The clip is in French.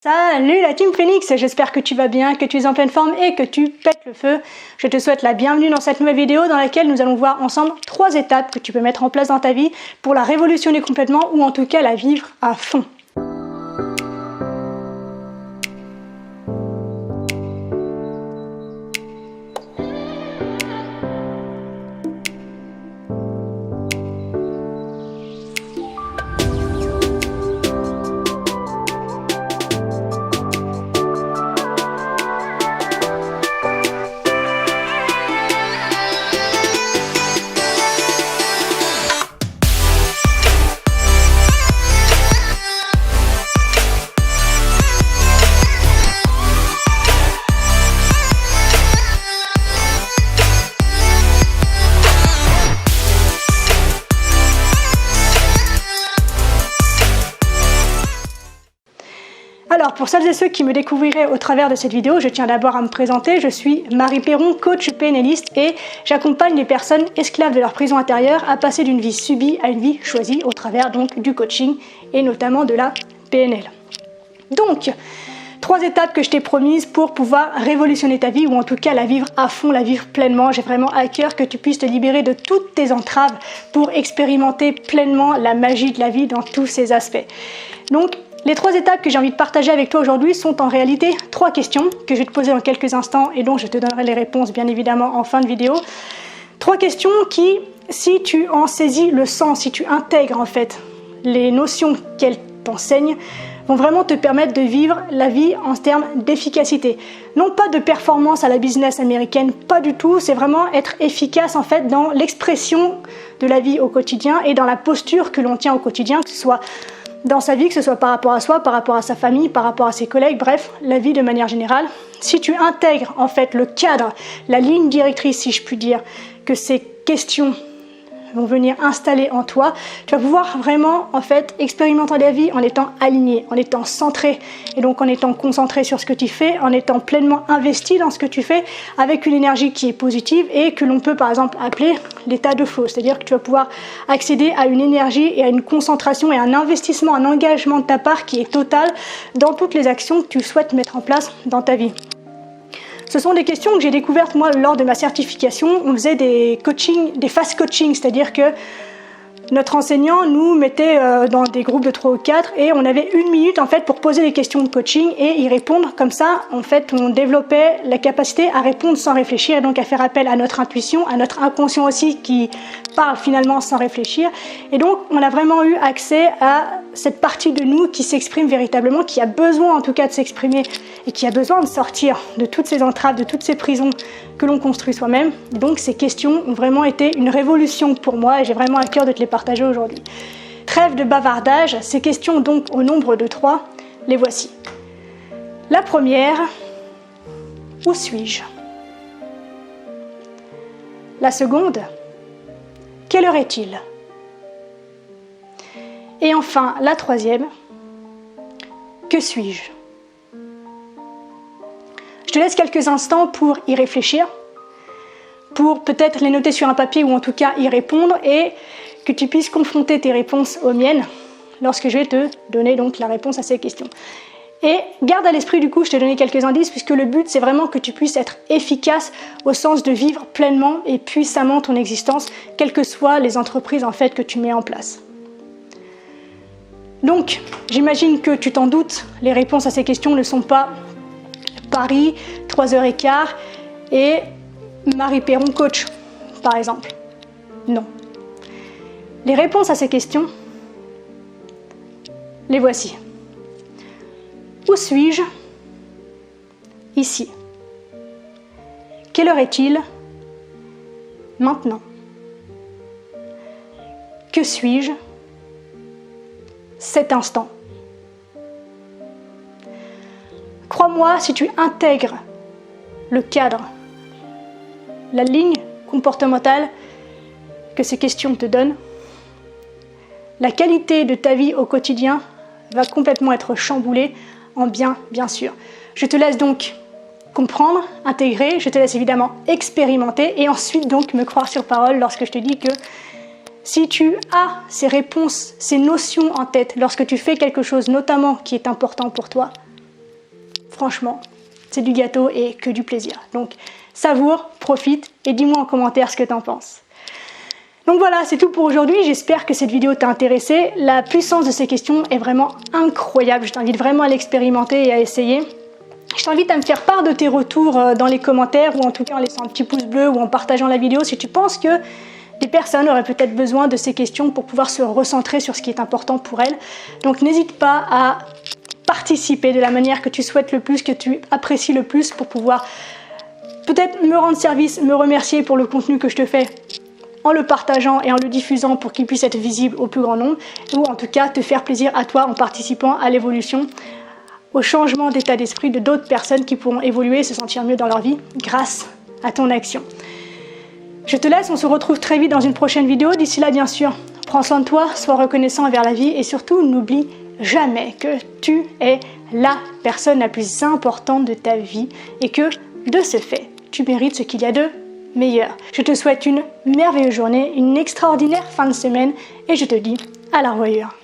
Salut la Team Phoenix, j'espère que tu vas bien, que tu es en pleine forme et que tu pètes le feu. Je te souhaite la bienvenue dans cette nouvelle vidéo dans laquelle nous allons voir ensemble 3 étapes que tu peux mettre en place dans ta vie pour la révolutionner complètement ou en tout cas la vivre à fond. Alors, pour celles et ceux qui me découvriraient au travers de cette vidéo, je tiens d'abord à me présenter. Je suis Marie Perron, coach PNListe et j'accompagne les personnes esclaves de leur prison intérieure à passer d'une vie subie à une vie choisie au travers donc du coaching et notamment de la PNL. Donc, 3 étapes que je t'ai promises pour pouvoir révolutionner ta vie ou en tout cas la vivre à fond, la vivre pleinement. J'ai vraiment à cœur que tu puisses te libérer de toutes tes entraves pour expérimenter pleinement la magie de la vie dans tous ses aspects. Donc, les 3 étapes que j'ai envie de partager avec toi aujourd'hui sont en réalité 3 questions que je vais te poser dans quelques instants et dont je te donnerai les réponses bien évidemment en fin de vidéo. 3 questions qui, si tu en saisis le sens, si tu intègres en fait les notions qu'elles t'enseignent, vont vraiment te permettre de vivre la vie en termes d'efficacité. Non pas de performance à la business américaine, pas du tout, c'est vraiment être efficace en fait dans l'expression de la vie au quotidien et dans la posture que l'on tient au quotidien, que ce soit dans sa vie, que ce soit par rapport à soi, par rapport à sa famille, par rapport à ses collègues, bref, la vie de manière générale. Si tu intègres en fait le cadre, la ligne directrice, si je puis dire, que ces questions vont venir installer en toi, tu vas pouvoir vraiment en fait expérimenter la vie en étant aligné, en étant centré et donc en étant concentré sur ce que tu fais, en étant pleinement investi dans ce que tu fais avec une énergie qui est positive et que l'on peut par exemple appeler l'état de flow, c'est-à-dire que tu vas pouvoir accéder à une énergie et à une concentration et un investissement, un engagement de ta part qui est total dans toutes les actions que tu souhaites mettre en place dans ta vie. Ce sont des questions que j'ai découvertes moi lors de ma certification. On faisait des coachings, des fast coaching, c'est-à-dire que notre enseignant nous mettait dans des groupes de 3 ou 4 et on avait 1 minute en fait pour poser des questions de coaching et y répondre. Comme ça, en fait, on développait la capacité à répondre sans réfléchir et donc à faire appel à notre intuition, à notre inconscient aussi qui parle finalement sans réfléchir. Et donc, on a vraiment eu accès à cette partie de nous qui s'exprime véritablement, qui a besoin en tout cas de s'exprimer et qui a besoin de sortir de toutes ces entraves, de toutes ces prisons que l'on construit soi-même. Donc ces questions ont vraiment été une révolution pour moi et j'ai vraiment à cœur de te les partager aujourd'hui. Trêve de bavardage, ces questions donc au nombre de 3, les voici. La première, où suis-je? La seconde, quelle heure est-il? Et enfin, la troisième, que suis-je? Je te laisse quelques instants pour y réfléchir, pour peut-être les noter sur un papier ou en tout cas y répondre et que tu puisses confronter tes réponses aux miennes lorsque je vais te donner donc la réponse à ces questions. Et garde à l'esprit du coup, je t'ai donné quelques indices puisque le but c'est vraiment que tu puisses être efficace au sens de vivre pleinement et puissamment ton existence, quelles que soient les entreprises en fait que tu mets en place. Donc, j'imagine que tu t'en doutes, les réponses à ces questions ne sont pas Paris, 3h15 et Marie Perron coach, par exemple. Non. Les réponses à ces questions, les voici. Où suis-je? Ici. Quelle heure est-il? Maintenant. Que suis-je? Cet instant. Crois-moi, si tu intègres le cadre, la ligne comportementale que ces questions te donnent, la qualité de ta vie au quotidien va complètement être chamboulée en bien, bien sûr. Je te laisse donc comprendre, intégrer, je te laisse évidemment expérimenter et ensuite donc me croire sur parole lorsque je te dis que Si tu as ces réponses, ces notions en tête lorsque tu fais quelque chose notamment qui est important pour toi, franchement, c'est du gâteau et que du plaisir. Donc savoure, profite et dis-moi en commentaire ce que t'en penses. Donc voilà, c'est tout pour aujourd'hui. J'espère que cette vidéo t'a intéressé. La puissance de ces questions est vraiment incroyable. Je t'invite vraiment à l'expérimenter et à essayer. Je t'invite à me faire part de tes retours dans les commentaires ou en tout cas en laissant un petit pouce bleu ou en partageant la vidéo si tu penses que des personnes auraient peut-être besoin de ces questions pour pouvoir se recentrer sur ce qui est important pour elles. Donc n'hésite pas à participer de la manière que tu souhaites le plus, que tu apprécies le plus pour pouvoir peut-être me rendre service, me remercier pour le contenu que je te fais en le partageant et en le diffusant pour qu'il puisse être visible au plus grand nombre ou en tout cas te faire plaisir à toi en participant à l'évolution, au changement d'état d'esprit de d'autres personnes qui pourront évoluer et se sentir mieux dans leur vie grâce à ton action. Je te laisse, on se retrouve très vite dans une prochaine vidéo. D'ici là, bien sûr, prends soin de toi, sois reconnaissant envers la vie et surtout, n'oublie jamais que tu es la personne la plus importante de ta vie et que, de ce fait, tu mérites ce qu'il y a de meilleur. Je te souhaite une merveilleuse journée, une extraordinaire fin de semaine et je te dis à la revoyure.